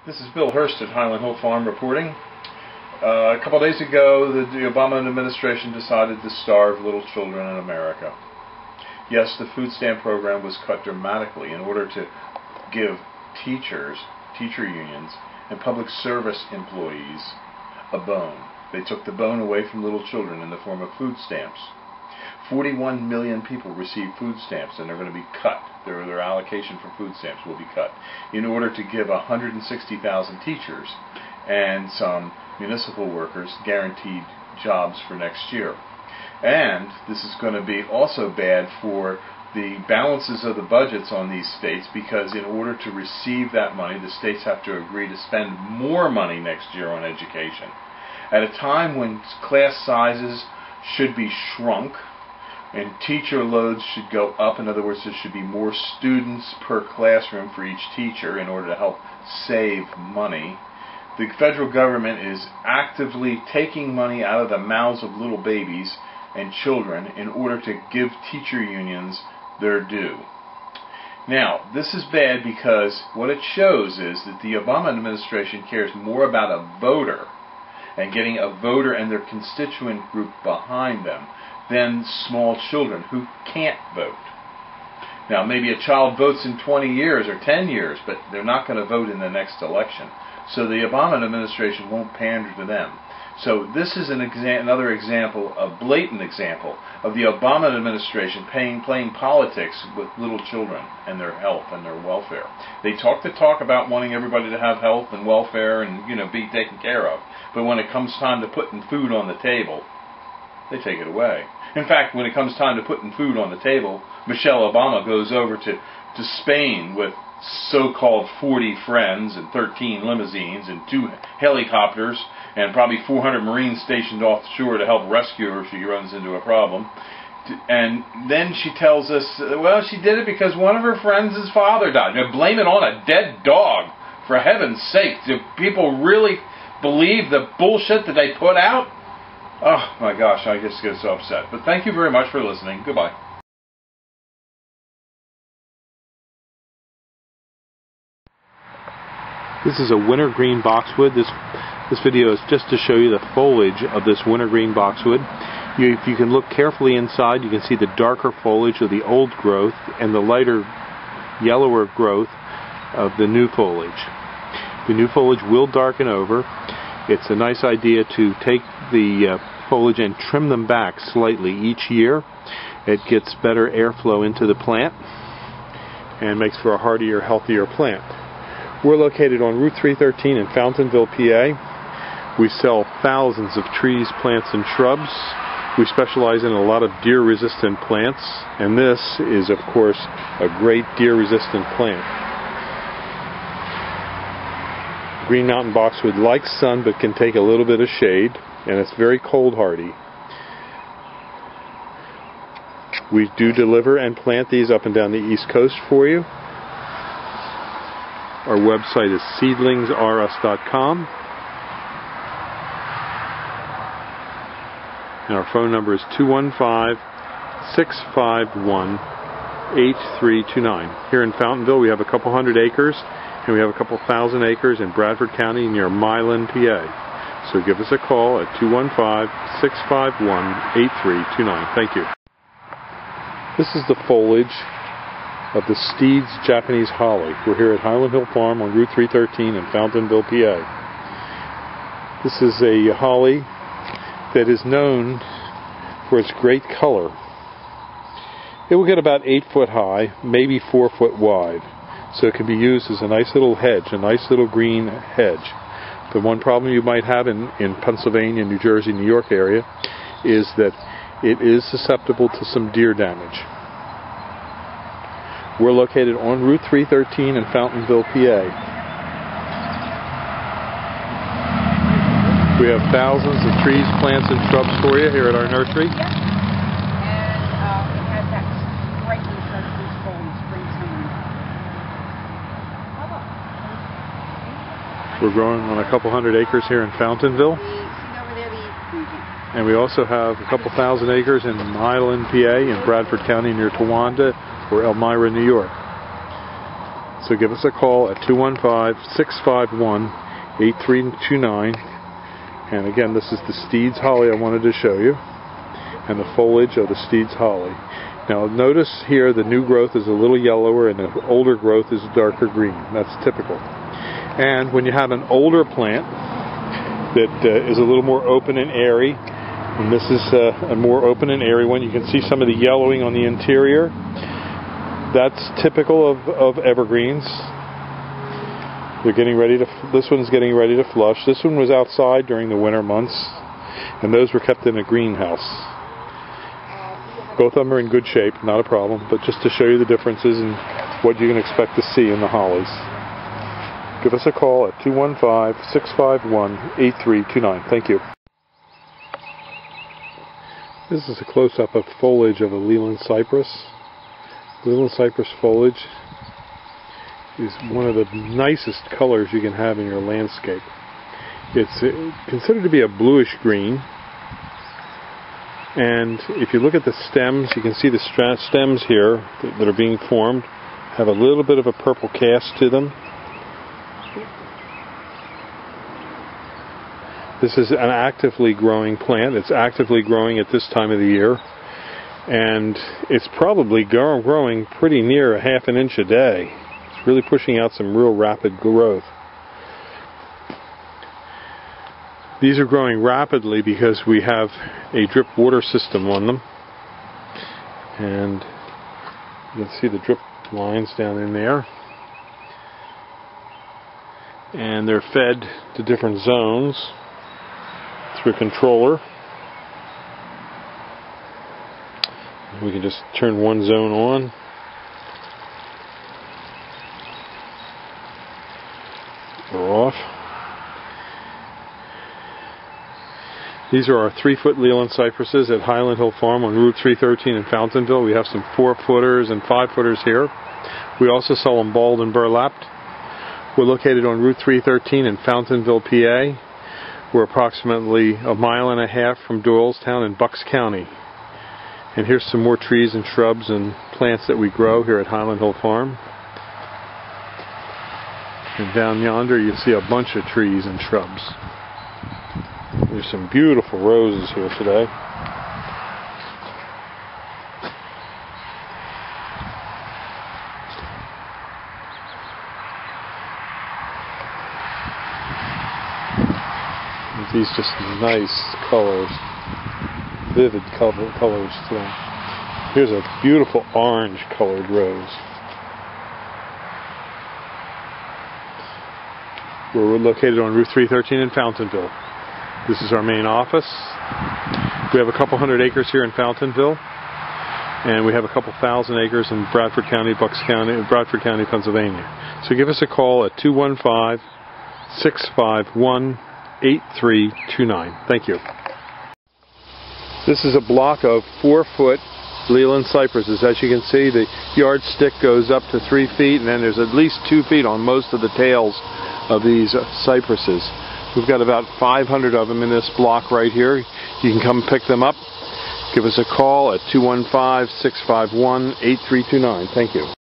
This is Bill Hurst at Highland Hill Farm reporting. A couple days ago, the Obama administration decided to starve little children in America. Yes, the food stamp program was cut dramatically in order to give teachers, teacher unions, and public service employees a bone. They took the bone away from little children in the form of food stamps. 41 million people receive food stamps, and they're going to be cut. Their allocation for food stamps will be cut in order to give 160,000 teachers and some municipal workers guaranteed jobs for next year. And this is going to be also bad for the balances of the budgets on these states, because in order to receive that money, the states have to agree to spend more money next year on education. At a time when class sizes should be shrunk and teacher loads should go up, in other words, there should be more students per classroom for each teacher in order to help save money, the federal government is actively taking money out of the mouths of little babies and children in order to give teacher unions their due. Now, this is bad because what it shows is that the Obama administration cares more about a voter and getting a voter and their constituent group behind them than small children who can't vote. Now, maybe a child votes in 20 years or 10 years, but they're not going to vote in the next election. So the Obama administration won't pander to them. So this is another example, a blatant example, of the Obama administration playing politics with little children and their health and their welfare. They talk the talk about wanting everybody to have health and welfare and, be taken care of. But when it comes time to putting food on the table, they take it away. In fact, when it comes time to putting food on the table, Michelle Obama goes over to Spain with so-called 40 friends and 13 limousines and 2 helicopters and probably 400 Marines stationed offshore to help rescue her if she runs into a problem. And then she tells us, well, she did it because one of her friends' father died. Now, blame it on a dead dog, for heaven's sake. Do people really believe the bullshit that they put out? Oh my gosh, I just get so upset. But thank you very much for listening. Goodbye. This is a wintergreen boxwood. This video is just to show you the foliage of this wintergreen boxwood. If you can look carefully inside, you can see the darker foliage of the old growth and the lighter yellower growth of the new foliage. The new foliage will darken over. It's a nice idea to take the foliage and trim them back slightly each year. It gets better airflow into the plant and makes for a hardier, healthier plant. We're located on Route 313 in Fountainville, PA. We sell thousands of trees, plants, and shrubs. We specialize in a lot of deer-resistant plants, and this is, of course, a great deer-resistant plant. Green Mountain Boxwood likes sun but can take a little bit of shade, and it's very cold hardy. We do deliver and plant these up and down the East Coast for you. Our website is seedlingsrus.com, and our phone number is 215-651-8329. Here in Fountainville, we have a couple hundred acres, and we have a couple thousand acres in Bradford County near Milan, PA. So give us a call at 215-651-8329. Thank you. This is the foliage of the Steed's Japanese holly. We're here at Highland Hill Farm on Route 313 in Fountainville, PA. This is a holly that is known for its great color. It will get about 8 foot high, maybe 4 foot wide. So it can be used as a nice little hedge, a nice little green hedge. The one problem you might have in Pennsylvania, New Jersey, New York area is that it is susceptible to some deer damage. We're located on Route 313 in Fountainville, PA. We have thousands of trees, plants, and shrubs for you here at our nursery. Yep. And it has that striking start of this fall and spring summer. We're growing on a couple hundred acres here in Fountainville. And we also have a couple thousand acres in Milan, PA, in Bradford County near Towanda, or Elmira, New York. So give us a call at 215-651-8329. And again, this is the Steed's Holly I wanted to show you, and the foliage of the Steed's Holly. Now notice here the new growth is a little yellower and the older growth is darker green. That's typical. And when you have an older plant that is a little more open and airy, and this is a more open and airy one, you can see some of the yellowing on the interior. That's typical of evergreens. They're getting ready to. This one's getting ready to flush. This one was outside during the winter months, and those were kept in a greenhouse. Both of them are in good shape, not a problem, but just to show you the differences and what you can expect to see in the hollies. Give us a call at 215-651-8329. Thank you. This is a close-up of foliage of a Leland cypress. Leland cypress foliage is one of the nicest colors you can have in your landscape. It's considered to be a bluish green, and if you look at the stems, you can see the stems here that are being formed have a little bit of a purple cast to them. This is an actively growing plant. It's actively growing at this time of the year, and it's probably growing pretty near a half an inch a day. It's really pushing out some real rapid growth. These are growing rapidly because we have a drip water system on them, and you can see the drip lines down in there, and they're fed to different zones through a controller. We can just turn one zone on, or off. These are our 3-foot Leland cypresses at Highland Hill Farm on Route 313 in Fountainville. We have some 4-footers and 5-footers here. We also sell them balled and burlapped. We're located on Route 313 in Fountainville, PA. We're approximately a mile and a half from Doylestown in Bucks County. And here's some more trees and shrubs and plants that we grow here at Highland Hill Farm. And down yonder you see a bunch of trees and shrubs. There's some beautiful roses here today. These just nice colors, vivid colors to them. Here's a beautiful orange colored rose. We're located on Route 313 in Fountainville. This is our main office. We have a couple hundred acres here in Fountainville, and we have a couple thousand acres in Bradford County, Bradford County, Pennsylvania. So give us a call at 215-651-8329. Thank you. This is a block of 4-foot Leland cypresses. As you can see, the yardstick goes up to 3 feet, and then there's at least 2 feet on most of the tails of these cypresses. We've got about 500 of them in this block right here. You can come pick them up. Give us a call at 215-651-8329. Thank you.